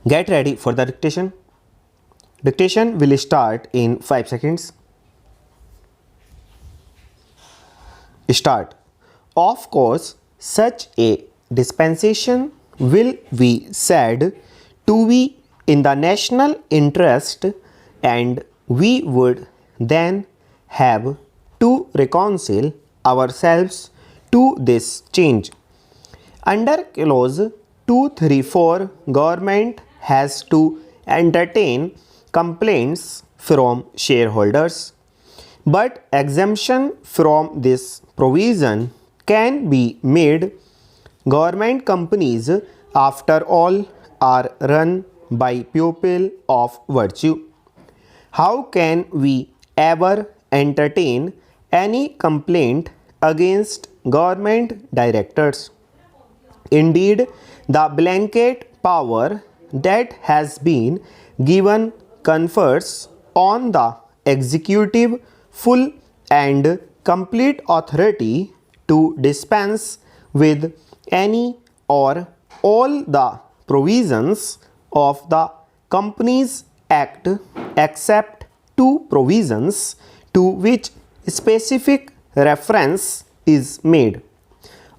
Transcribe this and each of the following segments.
Get ready for the dictation. Dictation will start in 5 seconds. Start. Of course, such a dispensation will be said to be in the national interest, and we would then have to reconcile ourselves to this change. Under clause 234, government has to entertain complaints from shareholders, but exemption from this provision can be made. Government companies, after all, are run by people of virtue. How can we ever entertain any complaint against government directors? Indeed, the blanket power that has been given confers on the executive full and complete authority to dispense with any or all the provisions of the Companies Act except two provisions to which specific reference is made.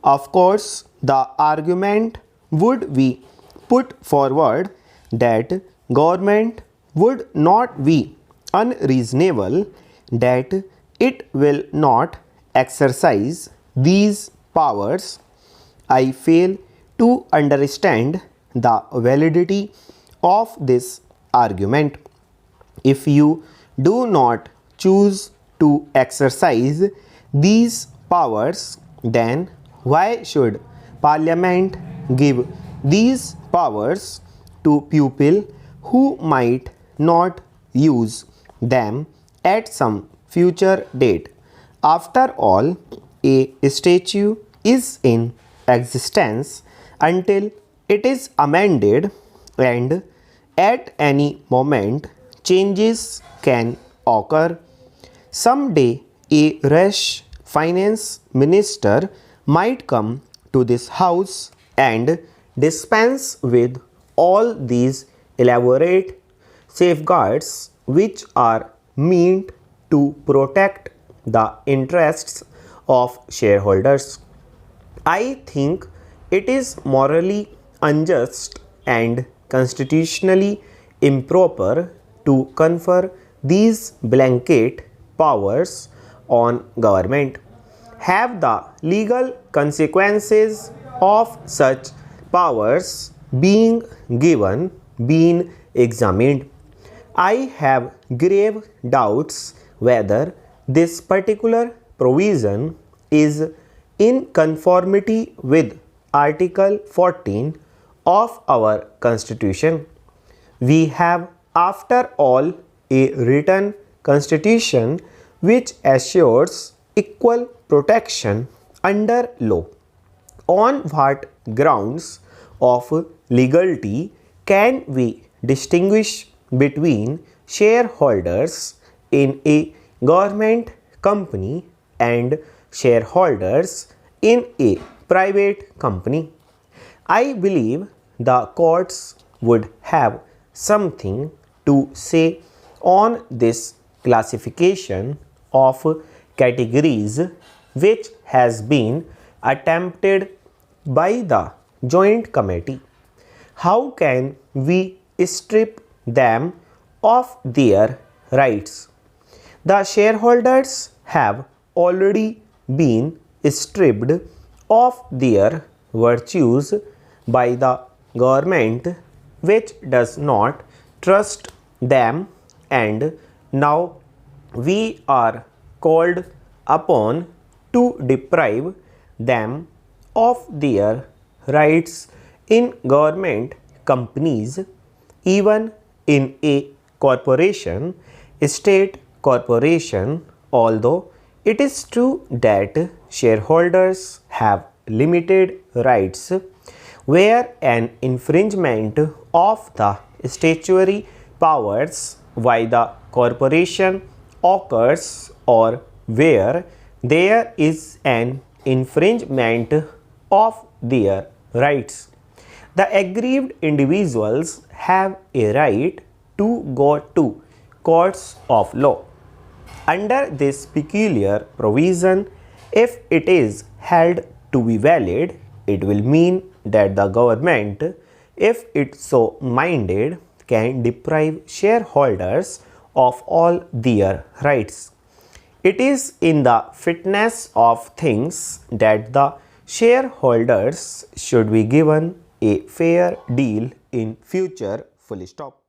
Of course, the argument would be put forward that government would not be unreasonable, that it will not exercise these powers. I fail to understand the validity of this argument. If you do not choose to exercise these powers, then why should Parliament give these powers to people who might not use them at some future date? After all, a statute is in existence until it is amended, and at any moment changes can occur. Someday a rash finance minister might come to this house and dispense with all these elaborate safeguards which are meant to protect the interests of shareholders. I think it is morally unjust and constitutionally improper to confer these blanket powers on government. Have the legal consequences of such powers being given been examined? I have grave doubts whether this particular provision is in conformity with Article 14 of our Constitution. We have, after all, a written constitution which assures equal protection under law. On what grounds of legality can we distinguish between shareholders in a government company and shareholders in a private company? I believe the courts would have something to say on this classification of categories which has been attempted by the joint committee. How can we strip them of their rights? The shareholders have already been stripped of their virtues by the government, which does not trust them, and now we are called upon to deprive them of their rights in government companies. Even in a corporation, state corporation, although it is true that shareholders have limited rights, where an infringement of the statutory powers by the corporation occurs, or where there is an infringement of their rights, the aggrieved individuals have a right to go to courts of law. Under this peculiar provision, if it is held to be valid, it will mean that the government, if it so minded, can deprive shareholders of all their rights. It is in the fitness of things that the shareholders should be given a fair deal in future. Full stop.